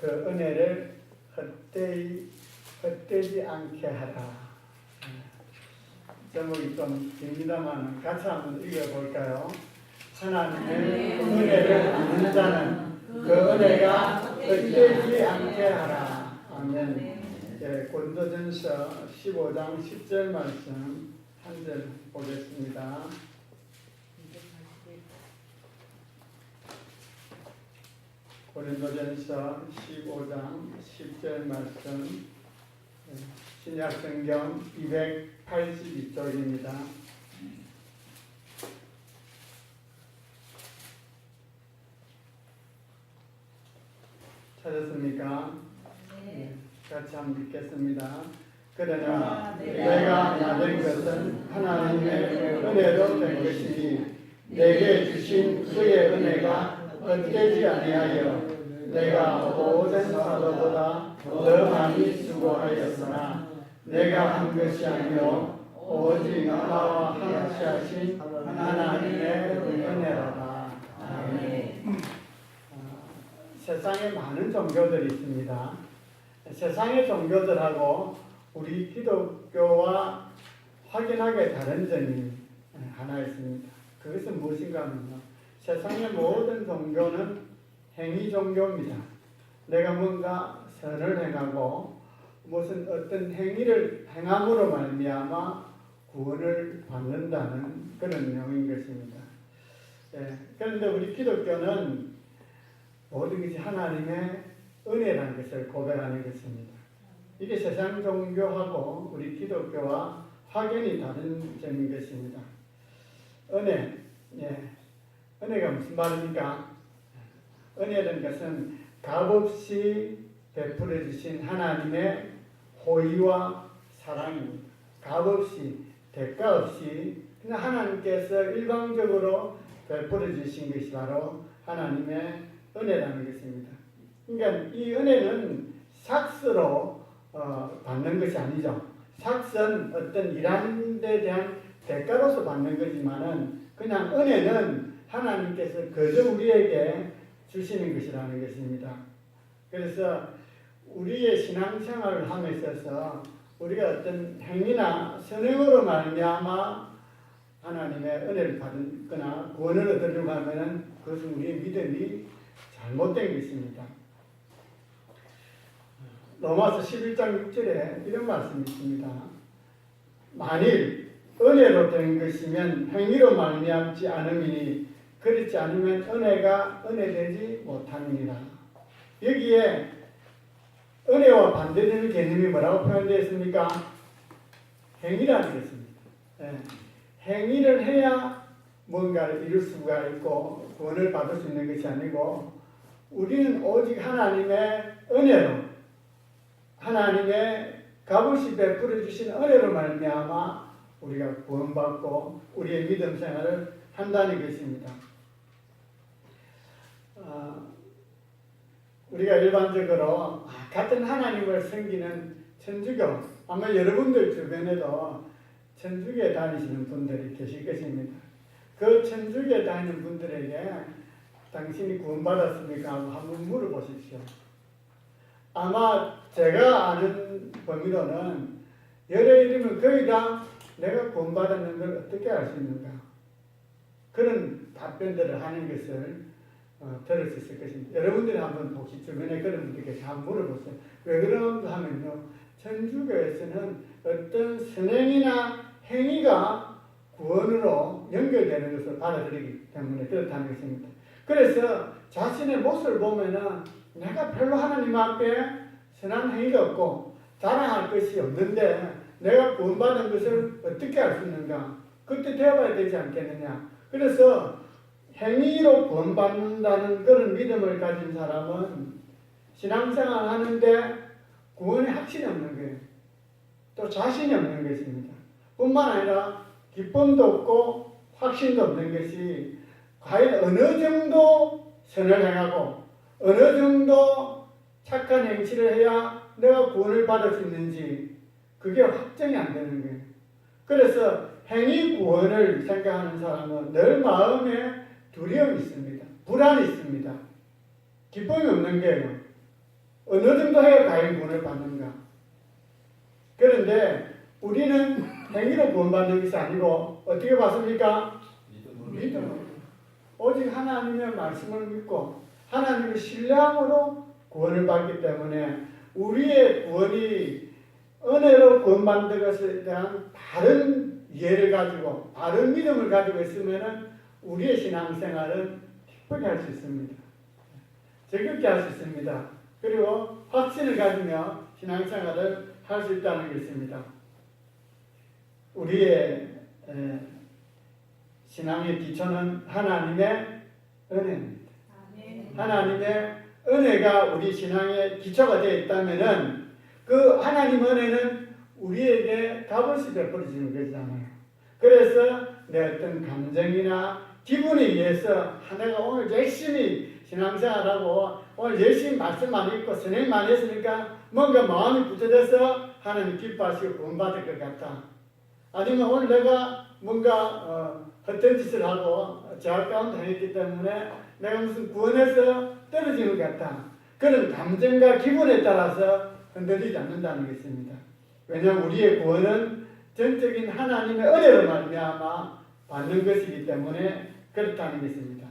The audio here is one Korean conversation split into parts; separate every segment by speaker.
Speaker 1: 그 은혜를 헛되지 않게 하라. 제목이 좀 깁니다만 같이 한번 읽어볼까요? 하나님의 은혜를 받는 자는 그 은혜가 헛되지 않게 하라. 아멘. 고린도전서 15장 10절 말씀 한 절 보겠습니다. 고린도전서 15장 10절 말씀, 신약성경 282쪽입니다. 찾았습니까? 네. 같이 한번 읽겠습니다. 그러나 내가 나된 것은 하나님의 은혜로 된 것이니 내게 주신 그의 은혜가 헛되지 아니하여 내가 모든 사도보다 더 많이 수고하였으나 내가 한 것이 아니요 오직 나와 함께 하신 하나님의 은혜로다. 아멘. 세상에 많은 종교들이 있습니다. 세상의 종교들하고 우리 기독교와 확연하게 다른 점이 하나 있습니다. 그것은 무엇인가 하면요, 세상의 모든 종교는 행위 종교입니다. 내가 뭔가 선을 행하고 무슨 어떤 행위를 행함으로 말미암아 구원을 받는다는 그런 내용인 것입니다. 그런데 우리 기독교는 모든 것이 하나님의 은혜라는 것을 고백하는 것입니다. 이게 세상 종교하고 우리 기독교와 확연히 다른 점인 것입니다. 은혜, 은혜가 무슨 말입니까? 은혜라는 것은 값없이 베풀어 주신 하나님의 호의와 사랑입니다. 값없이, 대가 없이 그냥 하나님께서 일방적으로 베풀어 주신 것이 바로 하나님의 은혜라는 것입니다. 그러니까 이 은혜는 삭스로 받는 것이 아니죠. 삭스는 어떤 일하는 데 대한 대가로서 받는 거지만은 그냥 은혜는 하나님께서 그저 우리에게 주시는 것이라는 것입니다. 그래서 우리의 신앙생활을 함에 있어서 우리가 어떤 행위나 선행으로 말미암아 하나님의 은혜를 받거나 구원을 얻으려고 하면은 그것은 우리의 믿음이 잘못된 것입니다. 로마서 11장 6절에 이런 말씀이 있습니다. 만일 은혜로 된 것이면 행위로 말미암지 않음이니 그렇지 않으면 은혜가 은혜되지 못함이니라. 여기에 은혜와 반대되는 개념이 뭐라고 표현되어 있습니까? 행위라는 것입니다. 행위를 해야 뭔가를 이룰 수가 있고 구원을 받을 수 있는 것이 아니고 우리는 오직 하나님의 은혜로 하나님의 값없이 베풀어 주신 은혜로 말미암아 우리가 구원받고 우리의 믿음 생활을 한다는 것입니다. 우리가 일반적으로 같은 하나님을 섬기는 천주교, 아마 여러분들 주변에도 천주교에 다니시는 분들이 계실 것입니다. 그 천주교에 다니는 분들에게 당신이 구원받았습니까? 하고 한번 물어보십시오. 아마 제가 아는 범위로는 열에 이르면 거의 다 내가 구원받았는 걸 어떻게 알 수 있는가? 그런 답변들을 하는 것을 들을 수 있을 것입니다. 여러분들이 한번 혹시 주변에 그런 분들께서 한번 물어보세요. 왜 그런가 하면요, 천주교에서는 어떤 선행이나 행위가 구원으로 연결되는 것을 받아들이기 때문에 그렇다는 것입니다. 그래서 자신의 모습을 보면은 내가 별로 하나님 앞에 선한 행위가 없고 자랑할 것이 없는데 내가 구원받은 것을 어떻게 알 수 있는가? 그때 되어봐야 되지 않겠느냐? 그래서 행위로 구원받는다는 그런 믿음을 가진 사람은 신앙생활 하는데 구원의 확신이 없는 거예요. 또 자신이 없는 것입니다. 뿐만 아니라 기쁨도 없고 확신도 없는 것이 과연 어느 정도 선을 행하고 어느 정도 착한 행실을 해야 내가 구원을 받을 수 있는지 그게 확정이 안 되는 거예요. 그래서 행위 구원을 생각하는 사람은 늘 마음에 두려움이 있습니다. 불안이 있습니다. 기쁨이 없는 거예요. 어느 정도 해야 과연 구원을 받는가? 그런데 우리는 행위로 구원받는 것이 아니고 어떻게 받습니까? 믿음으로. 오직 하나님의 말씀을 믿고 하나님을 신뢰함으로 구원을 받기 때문에 우리의 구원이 은혜로 구원받는 것에 대한 바른 이해를 가지고 바른 믿음을 가지고 있으면 우리의 신앙생활은 기쁘게 할 수 있습니다. 즐겁게 할 수 있습니다. 그리고 확신을 가지며 신앙생활을 할 수 있다는 것입니다. 우리의 신앙의 기초는 하나님의 은혜입니다. 하나님의 은혜가 우리 신앙의 기초가 되어 있다면 그 하나님 은혜는 우리에게 값없이 베풀어 주는 거잖아요. 그래서 내 어떤 감정이나 기분에 의해서 내가 오늘 열심히 신앙생활하고 오늘 열심히 말씀만 읽고 선행만 했으니까 뭔가 마음이 굳어져서 하나님 기뻐하시고 구원받을 것 같다. 아니면 오늘 내가 뭔가 헛된 짓을 하고 죄악 가운데 행했기 때문에 내가 무슨 구원에서 떨어지는 것 같다. 그런 감정과 기분에 따라서 흔들리지 않는다는 것입니다. 왜냐하면 우리의 구원은 전적인 하나님의 은혜로 말미암아 받는 것이기 때문에 그렇다는 것입니다.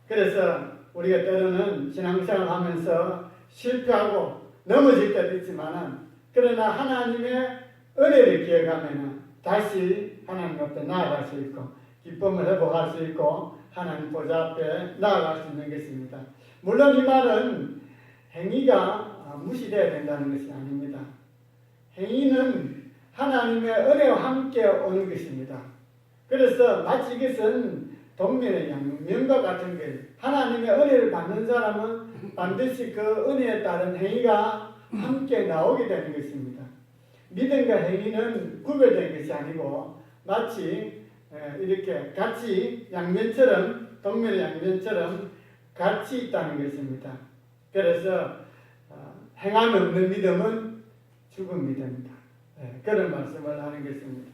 Speaker 1: 그래서 우리가 때로는 신앙생활을 하면서 실패하고 넘어질 때도 있지만 그러나 하나님의 은혜를 기억하면 다시 하나님 앞에 나아갈 수 있고 기쁨을 회복할 수 있고 하나님 보좌 앞에 나아갈 수 있는 것입니다. 물론 이 말은 행위가 무시되어야 된다는 것이 아닙니다. 행위는 하나님의 은혜와 함께 오는 것입니다. 그래서 마치 이것은 동면의 양면과 같은 거예요. 하나님의 은혜를 받는 사람은 반드시 그 은혜에 따른 행위가 함께 나오게 되는 것입니다. 믿음과 행위는 구별된 것이 아니고 마치 이렇게 같이 양면처럼 동면의 양면처럼 같이 있다는 것입니다. 그래서 행함이 없는 믿음은 죽은 믿음이다. 그런 말씀을 하는 것입니다.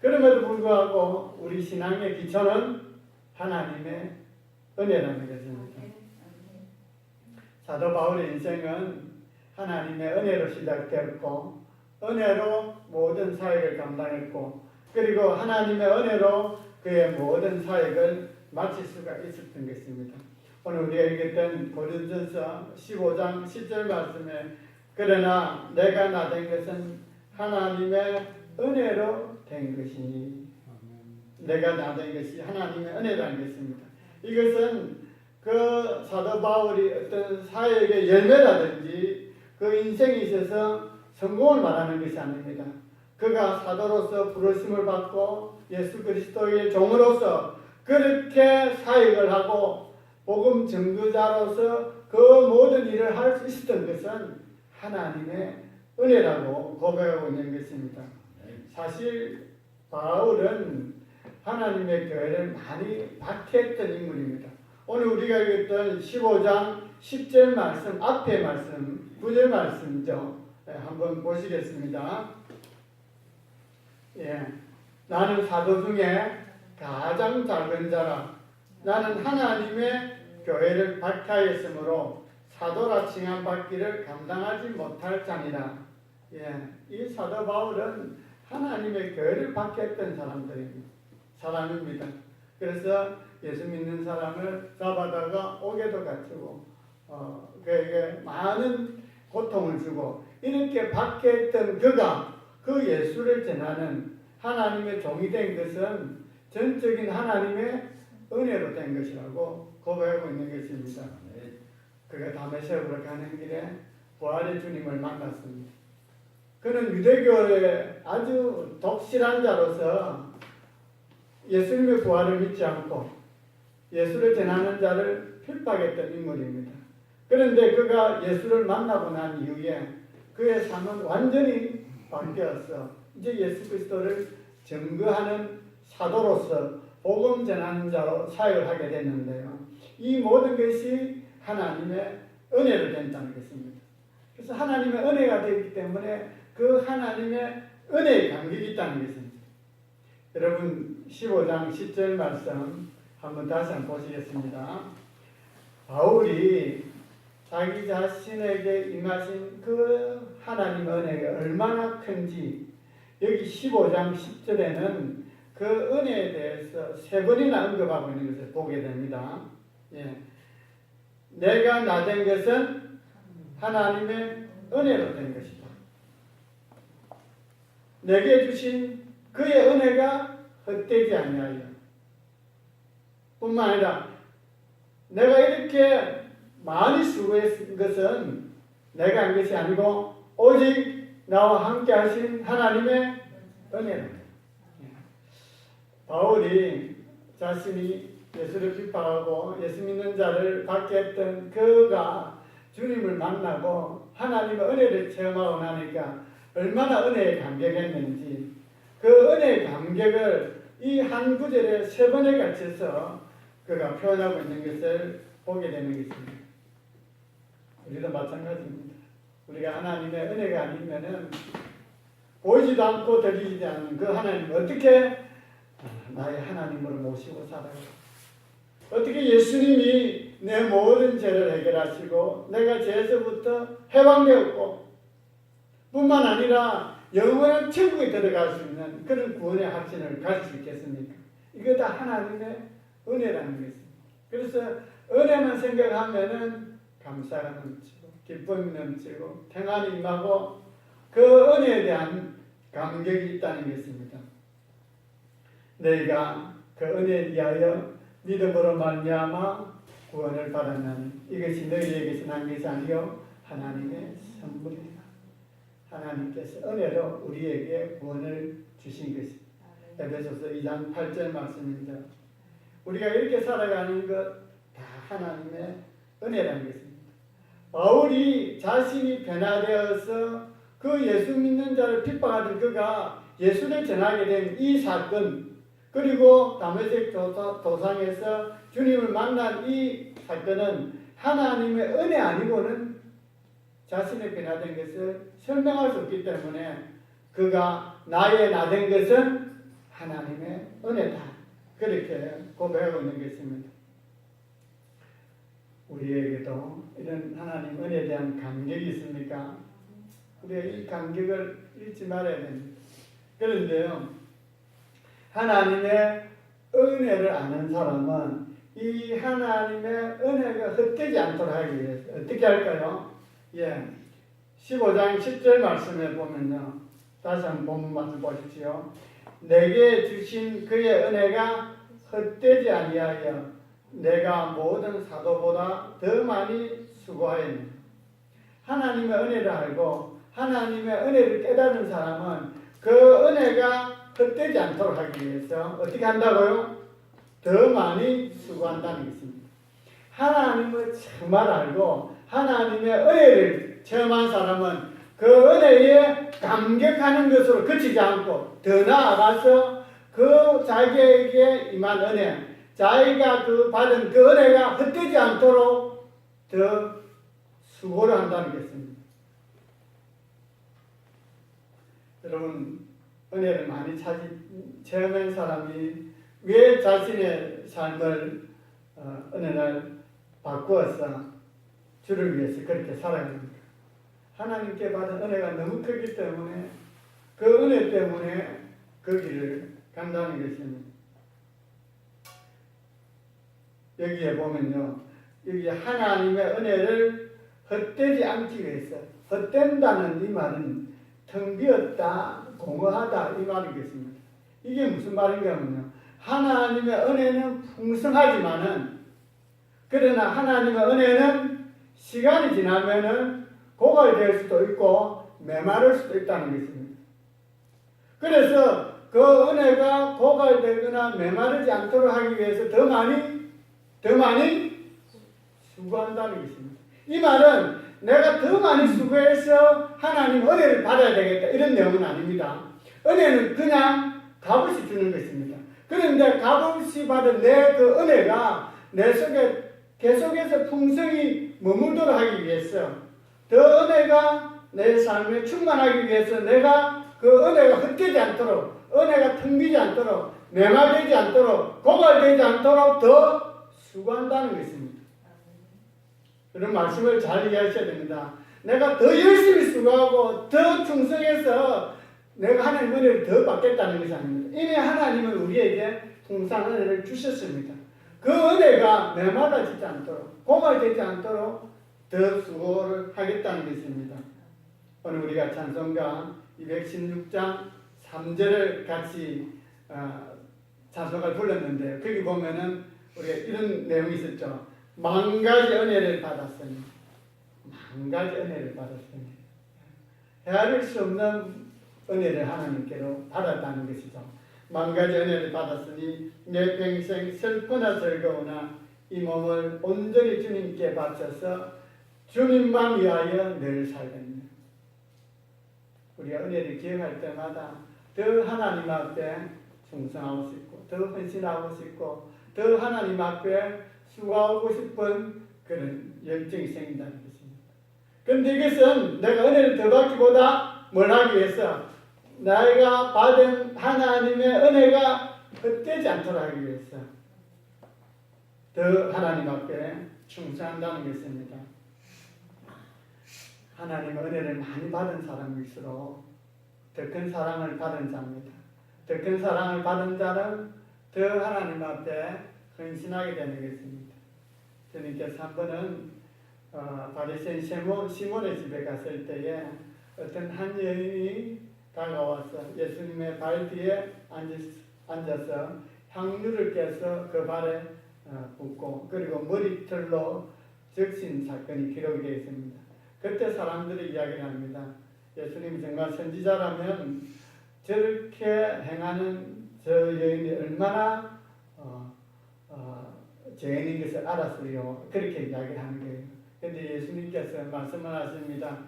Speaker 1: 그럼에도 불구하고 우리 신앙의 기초는 하나님의 은혜라는 것입니다. 사도 바울의 인생은 하나님의 은혜로 시작되었고 은혜로 모든 사역을 감당했고 그리고 하나님의 은혜로 그의 모든 사역을 마칠 수가 있었던 것입니다. 오늘 우리가 읽었던 고린도전서 15장 10절 말씀에 그러나 내가 나 된 것은 하나님의 은혜로 된 것이니 내가 나 된 것이 하나님의 은혜라는 것입니다. 이것은 그 사도 바울이 어떤 사역의 열매라든지 그 인생에 있어서 성공을 말하는 것이 아닙니다. 그가 사도로서 부르심을 받고 예수 그리스도의 종으로서 그렇게 사역을 하고 복음 전도자로서 그 모든 일을 할 수 있었던 것은 하나님의 은혜라고 고백하고 있는 것입니다. 사실 바울은 하나님의 교회를 많이 박해했던 인물입니다. 오늘 우리가 읽었던 15장 10절 말씀 앞에 말씀 9절 말씀이죠. 한번 보시겠습니다. 나는 사도 중에 가장 작은 자라. 나는 하나님의 교회를 박해하였으므로 사도라 칭함받기를 감당하지 못할 자니라. 이 사도 바울은 하나님의 교회를 박해했던 사람입니다. 그래서 예수 믿는 사람을 잡아다가 옥에도 갇히고 그에게 많은 고통을 주고 이렇게 박해했던 그가 그 예수를 전하는 하나님의 종이 된 것은 전적인 하나님의 은혜로 된 것이라고 고백하고 있는 것입니다. 그가 다메섹으로 가는 길에 부활의 주님을 만났습니다. 그는 유대교의 아주 독실한 자로서 예수님의 부활을 믿지 않고 예수를 전하는 자를 필박했던 인물입니다. 그런데 그가 예수를 만나고 난 이후에 그의 삶은 완전히 바뀌었어. 이제 예수 그리스도를 증거하는 사도로서 복음 전하는 자로 사역을 하게 됐는데요. 이 모든 것이 하나님의 은혜로 된다는 것입니다. 그래서 하나님의 은혜가 되기 때문에 그 하나님의 은혜의 감격이 있다는 것입니다. 여러분 15장 10절 말씀 한번 다시 한번 보시겠습니다. 바울이 자기 자신에게 임하신 그 하나님 은혜가 얼마나 큰지 여기 15장 10절에는 그 은혜에 대해서 3번이나 언급하고 있는 것을 보게 됩니다. 예. 내가 나 된 것은 하나님의 은혜로 된 것이다. 내게 주신 그의 은혜가 헛되지 아니하여 뿐만 아니라 내가 이렇게 많이 수고했은 것은 내가 한 것이 아니고 오직 나와 함께 하신 하나님의 은혜다. 바울이 자신이 예수를 비판하고 예수 믿는 자를 받게 했던 그가 주님을 만나고 하나님의 은혜를 체험하고 나니까 얼마나 은혜에 감격했는지 그 은혜의 감격을 이 한 구절에 3번에 걸쳐서 그가 표현하고 있는 것을 보게 되는 것입니다. 우리도 마찬가지입니다. 우리가 하나님의 은혜가 아니면은 보이지도 않고 들리지 않는 그 하나님 어떻게 나의 하나님으로 모시고 살아요? 어떻게 예수님이 내 모든 죄를 해결하시고 내가 죄에서부터 해방되었고 뿐만 아니라 영원한 천국에 들어갈 수 있는 그런 구원의 확신을 가질 수 있겠습니까? 이거 다 하나님의 은혜라는 것입니다. 그래서 은혜만 생각하면은 감사가 넘치고 기쁨이 넘치고 평안이 임하고 그 은혜에 대한 감격이 있다는 것입니다. 너희가 그 은혜에 의하여 믿음으로 말미암아 구원을 받았나니 이것이 너희에게서 난 것이 아니요 하나님의 선물이다. 하나님께서 은혜로 우리에게 구원을 주신 것입니다. 에베소서 2장 8절 말씀입니다. 우리가 이렇게 살아가는 것 다 하나님의 은혜라는 것입니다. 바울이 자신이 변화되어서 그 예수 믿는 자를 핍박하던 그가 예수를 전하게 된 이 사건 그리고 다메섹 도상에서 주님을 만난 이 사건은 하나님의 은혜 아니고는 자신의 변화된 것을 설명할 수 없기 때문에 그가 나의 나 된 것은 하나님의 은혜다. 그렇게 고백하고 있는 것입니다. 우리에게도 이런 하나님 은혜에 대한 감격이 있습니까? 우리가 이 감격을 잃지 말아야 됩니다. 그런데요, 하나님의 은혜를 아는 사람은 이 하나님의 은혜가 헛되지 않도록 하기 위해서 어떻게 할까요? 15장 10절 말씀에 보면요. 다시 한번 본문 말씀 보십시오. 내게 주신 그의 은혜가 헛되지 아니하여 내가 모든 사도보다 더 많이 수고하였느냐. 하나님의 은혜를 알고 하나님의 은혜를 깨닫는 사람은 그 은혜가 헛되지 않도록 하기 위해서 어떻게 한다고요? 더 많이 수고한다는 것입니다. 하나님을 정말 알고 하나님의 은혜를 체험한 사람은 그 은혜에 감격하는 것으로 그치지 않고 더 나아가서 그 자기에게 임한 은혜, 자기가 그 받은 그 은혜가 헛되지 않도록 더 수고를 한다는 것입니다. 여러분, 은혜를 많이 체험한 사람이 왜 자신의 삶을 어느 날 바꾸어서 주를 위해서 그렇게 살아갑니까? 하나님께 받은 은혜가 너무 크기 때문에 그 은혜 때문에 그 길을 간다는 것입니다. 여기에 보면요, 여기 하나님의 은혜를 헛되지 않기 위해서, 헛된다는 이 말은 텅 비었다, 공허하다 이 말이겠습니다. 이게 무슨 말인가 하면요, 하나님의 은혜는 풍성하지만은 그러나 하나님의 은혜는 시간이 지나면은 고갈될 수도 있고 메마를 수도 있다는 것입니다. 그래서 그 은혜가 고갈되거나 메마르지 않도록 하기 위해서 더 많이 수고한다는 것입니다. 이 말은 내가 더 많이 수고해서 하나님 은혜를 받아야 되겠다 이런 내용은 아닙니다. 은혜는 그냥 값없이 주는 것입니다. 그런데 값없이 받은 내 그 은혜가 내 속에 계속해서 풍성히 머물도록 하기 위해서 더 은혜가 내 삶에 충만하기 위해서 내가 그 은혜가 헛되지 않도록 은혜가 텅 비지 않도록 메마되지 않도록 고갈되지 않도록 더 수고한다는 것입니다. 그런 말씀을 잘 이해하셔야 됩니다. 내가 더 열심히 수고하고 더 충성해서 내가 하나님 은혜를 더 받겠다는 것이 아닙니다. 이미 하나님은 우리에게 풍성한 은혜를 주셨습니다. 그 은혜가 메마라지지 않도록, 고갈되지 않도록 더 수고를 하겠다는 것입니다. 오늘 우리가 찬송가 216장 3절을 같이 찬송가를 불렀는데 거기 보면은 우리가 이런 내용이 있었죠. 만 가지 은혜를 받았으니, 만 가지 은혜를 받았으니, 헤아릴 수 없는 은혜를 하나님께로 받았다는 것이죠. 만 가지 은혜를 받았으니 내 평생 슬프나 즐거우나 이 몸을 온전히 주님께 바쳐서 주님만 위하여 늘 살겠네. 우리가 은혜를 기억할 때마다 더 하나님 앞에 충성하고 싶고 더 헌신하고 싶고 더 하나님 앞에 수고하고 싶은 그런 열정이 생긴다는 것입니다. 그런데 이것은 내가 은혜를 더 받기보다 뭘 하기 위해서 내가 받은 하나님의 은혜가 헛되지 않도록 하기 위해서 더 하나님 앞에 충성한다는 것입니다. 하나님의 은혜를 많이 받은 사람일수록 더 큰 사랑을 받은 자입니다. 더 큰 사랑을 받은 자는 더 하나님 앞에 헌신하게 되는 것입니다. 주님께서 한 번은 바리새인 시몬의 집에 갔을 때에 어떤 한 여인이 다가와서 예수님의 발 뒤에 앉아서 향유를 깨서 그 발에 붓고 그리고 머리털로 적신 사건이 기록이 되어 있습니다. 그때 사람들이 이야기를 합니다. 예수님이 정말 선지자라면 저렇게 행하는 저 여인이 얼마나 죄인인 것을 알았으리요. 그렇게 이야기를 하는 거예요. 그런데 예수님께서 말씀을 하십니다.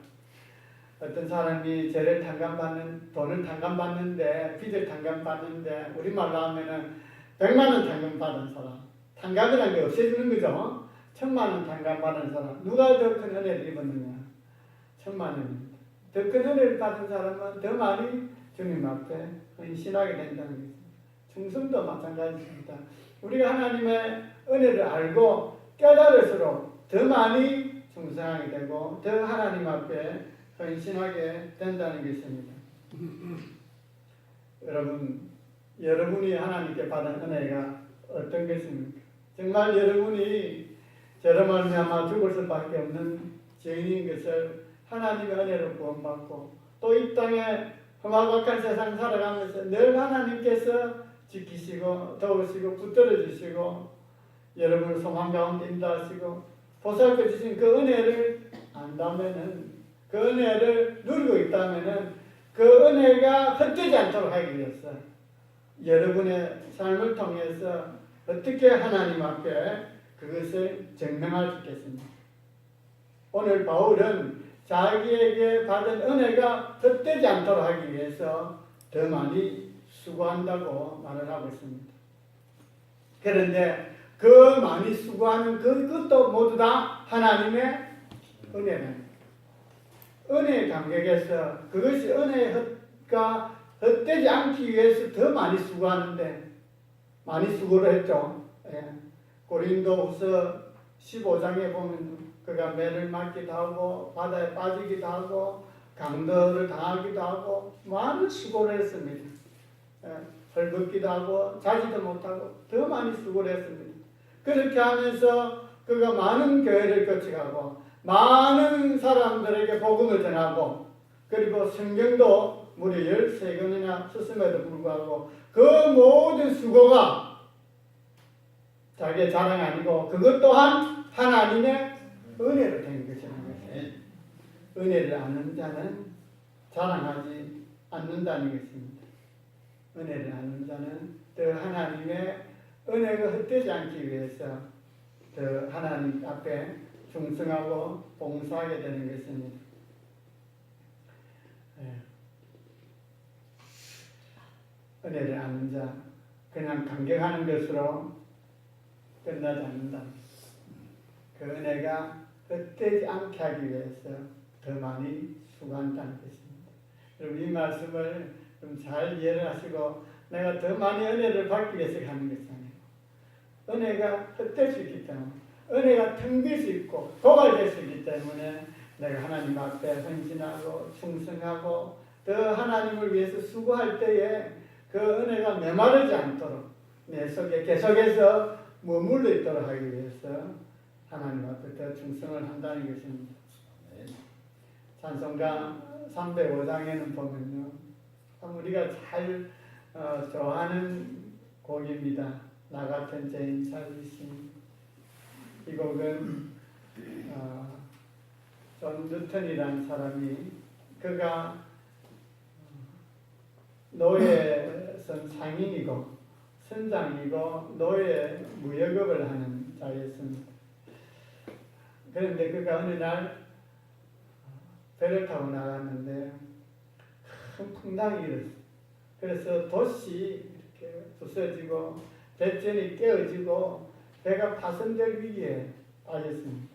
Speaker 1: 어떤 사람이 돈을 탕감받는데, 빚을 탕감받는데, 우리말로 하면은 100만 원 탕감받은 사람. 탕감이라는 게 없애주는 거죠. 1000만 원 탕감받은 사람. 누가 더 큰 은혜를 입었느냐? 1000만 원입니다. 더 큰 은혜를 받은 사람은 더 많이 주님 앞에 헌신하게 된다는 것입니다. 충성도 마찬가지입니다. 우리가 하나님의 은혜를 알고 깨달을수록 더 많이 충성하게 되고 더 하나님 앞에 헌신하게 된다는 것입니다. 여러분이 하나님께 받은 은혜가 어떤 것입니까? 정말 여러분이 저로 말미암아 죽을 수밖에 없는 죄인인 것을 하나님의 은혜로 구원받고 또 이 땅에 험악한 세상 살아가면서 늘 하나님께서 지키시고 도우시고 붙들어 주시고 여러분을 소망 가운데 인도하시고 보살펴 주신 그 은혜를 안다면은, 그 은혜를 누리고 있다면은 그 은혜가 헛되지 않도록 하기 위해서 여러분의 삶을 통해서 어떻게 하나님 앞에 그것을 증명할 수 있겠습니까? 오늘 바울은 자기에게 받은 은혜가 헛되지 않도록 하기 위해서 더 많이 수고한다고 말을 하고 있습니다. 그런데 그 많이 수고하는 그것도 모두 다 하나님의 은혜는 은혜의 간격에서 그것이 은혜가 헛되지 않기 위해서 더 많이 수고하는데 많이 수고를 했죠. 고린도후서 15장에 보면 그가 매를 맞기도 하고 바다에 빠지기도 하고 강도를 당하기도 하고 많은 수고를 했습니다. 헐벗기도 하고 자지도 못하고 더 많이 수고를 했습니다. 그렇게 하면서 그가 많은 교회를 거쳐가고 많은 사람들에게 복음을 전하고 그리고 성경도 무려 13권이나 썼음에도 불구하고 그 모든 수고가 자기의 자랑이 아니고 그것 또한 하나님의 은혜로 된 것이라는 것이에요. 은혜를 아는 자는 자랑하지 않는다는 것입니다. 은혜를 아는 자는 더 하나님의 은혜가 헛되지 않기 위해서 더 하나님 앞에 충성하고 봉사하게 되는 것입니다. 은혜를 아는 자, 그냥 감격하는 것으로 끝나지 않는다. 그 은혜가 헛되지 않게 하기 위해서 더 많이 수고한다는 것입니다. 여러분 이 말씀을 좀 잘 이해를 하시고 내가 더 많이 은혜를 받기 위해서 하는 것이 아니고 은혜가 헛될 수 있기 때문에 은혜가 텅빌 수 있고 고갈될 수 있기 때문에 내가 하나님 앞에 헌신하고 충성하고 더 하나님을 위해서 수고할 때에 그 은혜가 메마르지 않도록 내 속에 계속해서 머물러 있도록 하기 위해서 하나님 앞에 더 충성을 한다는 것입니다. 찬송가 305장에는 보면요, 참 우리가 잘 좋아하는 곡입니다. 나 같은 죄인 살리심. 이 곡은 존 뉴턴이라는 사람이 그가 노예선 상인이고 선장이고 노예 무역업을 하는 자였습니다. 그런데 그가 어느 날 배를 타고 나갔는데 큰 풍랑이 일었어요. 그래서 돛이 이렇게 부서지고 배전이 깨어지고 배가 파손될 위기에 빠졌습니다.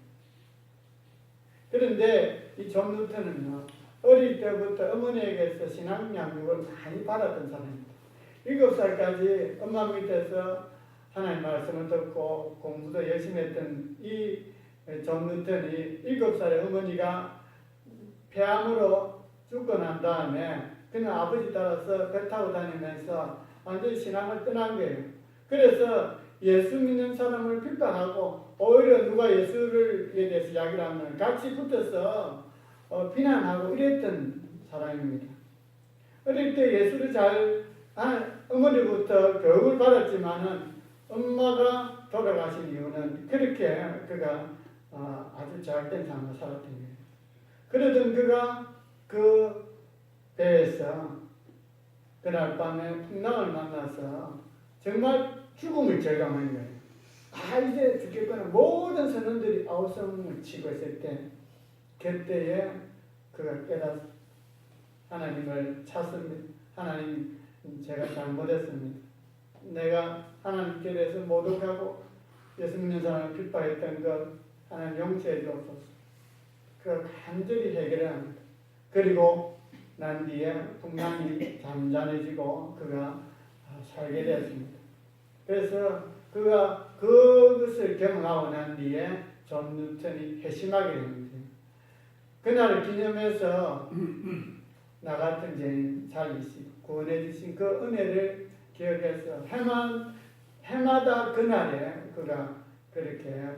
Speaker 1: 그런데 이 존 뉴턴은요, 어릴 때부터 어머니에게서 신앙 양육을 많이 받았던 사람입니다. 7살까지 엄마 밑에서 하나님 말씀을 듣고 공부도 열심히 했던 이 존 뉴턴이 7살에 어머니가 폐암으로 죽고 난 다음에 그냥 아버지 따라서 배 타고 다니면서 완전히 신앙을 떠난 거예요. 그래서 예수 믿는 사람을 핍박하고 오히려 누가 예수를 대해서 이야기를 하면 같이 붙어서 비난하고 이랬던 사람입니다. 어릴 때 예수를 어머니부터 교육을 받았지만은 엄마가 돌아가신 이유는 그렇게 그가 아주 잘된 삶을 살았던 거예요. 그러던 그가 그 배에서 그날 밤에 풍랑을 만나서 정말 죽음을 절감한 거예요. 이제 죽겠구나. 모든 선원들이 아우성을 치고 있을 때 그때에 그가 깨닫 하나님을 찾습니다. 하나님, 제가 잘못했습니다. 내가 하나님께 대해서 모독하고 예수 믿는 사람을 핍박했던 것 하나님 용서해 주옵소서. 그 간절히 해결을 합니다. 그리고 난 뒤에 풍랑이 잠잠해지고 그가 살게 되었습니다. 그래서 그가 그것을 경험하고 난 뒤에 존 뉴턴이 회심하게 됩니다. 그날을 기념해서 나 같은 죄인 살리시고 구원해 주신 그 은혜를 기억해서 해마다 그날에 그가 그렇게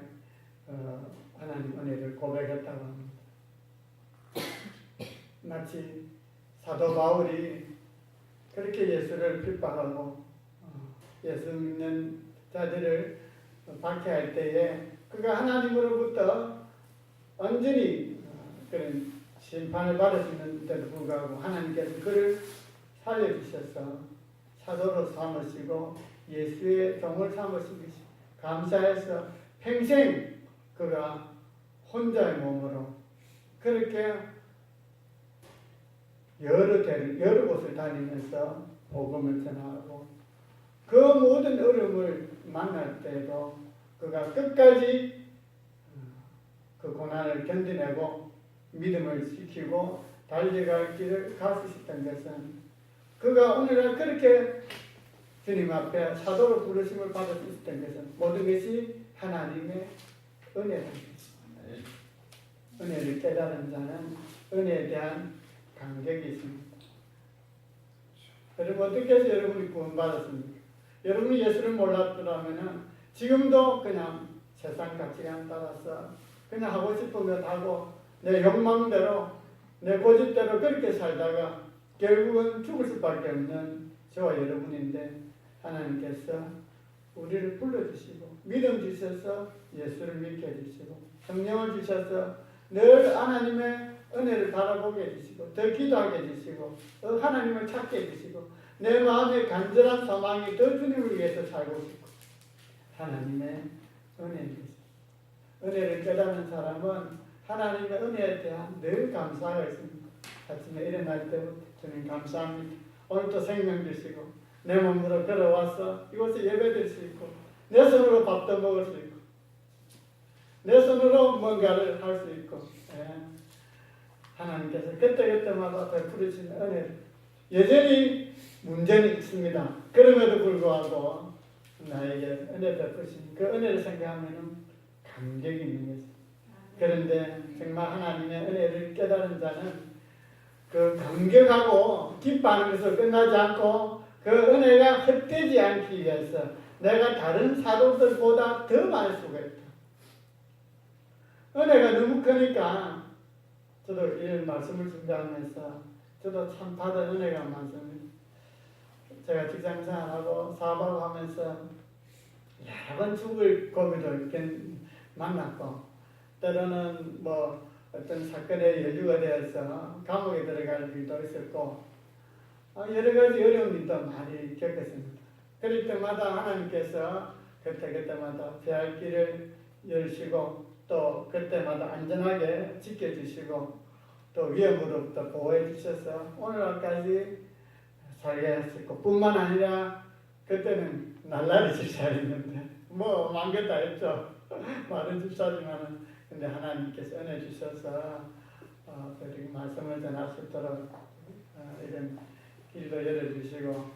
Speaker 1: 하나님 은혜를 고백했다고 합니다. 마치 사도 바울이 그렇게 예수를 핍박하고 예수 믿는 자들을 박해할 때에 그가 하나님으로부터 완전히 그런 심판을 받으시는데도 불구하고 하나님께서 그를 살려주셔서 사도로 삼으시고 예수의 종을 삼으시고 감사해서 평생 그가 혼자의 몸으로 그렇게 여러 곳을 다니면서 복음을 전하고 그 모든 어려움을 만날 때도 그가 끝까지 그 고난을 견디내고 믿음을 지키고 달려갈 길을 갈 수 있었던 것은 그가 오늘날 그렇게 주님 앞에 사도로 부르심을 받을 수 있었던 것은 모든 것이 하나님의 은혜입니다. 은혜를 깨달은 자는 은혜에 대한 감격이 있습니다. 여러분, 어떻게 해서 여러분이 구원받았습니까? 여러분이 예수를 몰랐더라면 지금도 그냥 세상 가치관 따라서 그냥 하고 싶은 것 하고 내 욕망대로 내 고집대로 그렇게 살다가 결국은 죽을 수밖에 없는 저와 여러분인데 하나님께서 우리를 불러주시고 믿음 주셔서 예수를 믿게 해주시고 성령을 주셔서 늘 하나님의 은혜를 바라보게 해주시고 더 기도하게 해주시고 하나님을 찾게 해주시고 내 마음의 간절한 소망이 더 주님을 위해서 살고 싶고 하나님의 은혜입니다. 은혜를 깨닫는 사람은 하나님의 은혜에 대한 늘 감사가 있습니다. 아침에 일어날 때부터 주님 감사합니다. 오늘도 생명 주시고 내 몸으로 걸어와서 이곳에 예배드릴 수 있고 내 손으로 밥도 먹을 수 있고 내 손으로 뭔가를 할 수 있고 하나님께서 그때그때마다 베풀으시는 은혜를 여전히 문제는 있습니다. 그럼에도 불구하고 나에게 은혜 베푸신 그 은혜를 생각하면 감격이 있는 것입니다. 그런데 정말 하나님의 은혜를 깨달은 자는 그 감격하고 기뻐하는 것을 끝나지 않고 그 은혜가 헛되지 않기 위해서 내가 다른 사도들보다 더 많이 수고 했다. 은혜가 너무 크니까 저도 이런 말씀을 준비하면서 저도 참 받은 은혜가 많습니다. 제가 직장생활하고 사업하면서 여러 번 죽을 고비도 이렇게 만났고 때로는 뭐 어떤 사건에 연루가 되어서 감옥에 들어갈 일도 있었고 여러 가지 어려운 일도 많이 겪었습니다. 그럴 때마다 하나님께서 그때마다 피할 길을 열시고 또 그때마다 안전하게 지켜주시고 또 위험으로부터 보호해 주셔서 오늘날까지 살게 하셨고 뿐만 아니라 그때는 날라리 집사였는데 뭐 많게 다 했죠. 많은 집사지만은 근데 하나님께서 은혜 주셔서 그렇게 말씀을 전할 수 있도록 이런 길도 열어주시고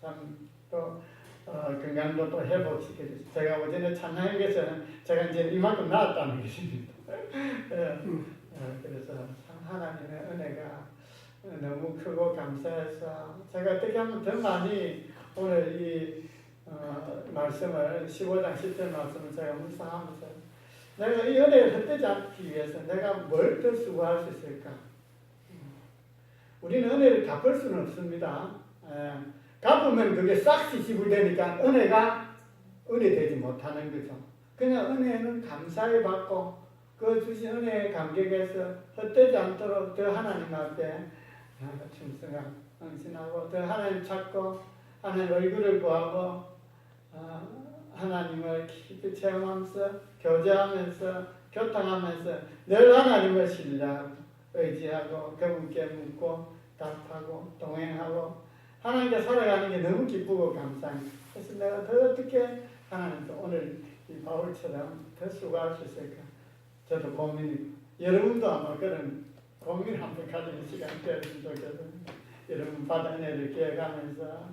Speaker 1: 참 또 건강도 또 회복시켜주시고 제가 어제는 찬양한 것은 제가 이제 이만큼 나았다는 것입니다. 그래서 참 하나님의 은혜가 너무 크고 감사해서 제가 어떻게 하면 더 많이 오늘 이 말씀을 15장 10절 말씀을 제가 묵상하면서 내가 이 은혜를 헛되지 않기 위해서 내가 뭘 더 수고할 수 있을까? 우리는 은혜를 갚을 수는 없습니다. 갚으면 그게 싹시 지불되니까 은혜가 은혜되지 못하는 거죠. 그냥 은혜는 감사히 받고 그 주신 은혜에 감격해서 헛되지 않도록 더 하나님 앞에 충성하고 헌신하고 더 하나님 찾고 하나님 얼굴을 구하고 하나님을 깊이 체험하면서 교제하면서 교통하면서 늘 하나님을 신뢰하고 의지하고 그분께 묻고 답하고 동행하고 하나님께 살아가는 게 너무 기쁘고 감사합니다. 그래서 내가 더 어떻게 하나님께 오늘 이 바울처럼 더 수고할 수 있을까? 저도 고민이고 여러분도 아마 그런 고민을 한번 가지는 시간이 되었으면 좋겠습니다. 여러분 받은 은혜를 기억하면서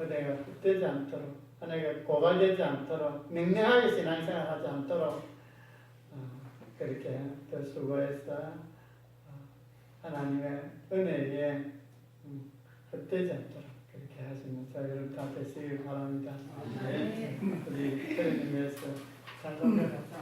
Speaker 1: 은혜가 헛되지 않도록 은혜가 고갈되지 않도록 냉랭하게 신앙생활 하지 않도록 그렇게 더 수고해서 하나님의 은혜에 헛되지 않도록 그렇게 하시는 저 여러분 다 되시길 바랍니다. 우리 주님께서 찬송가 같이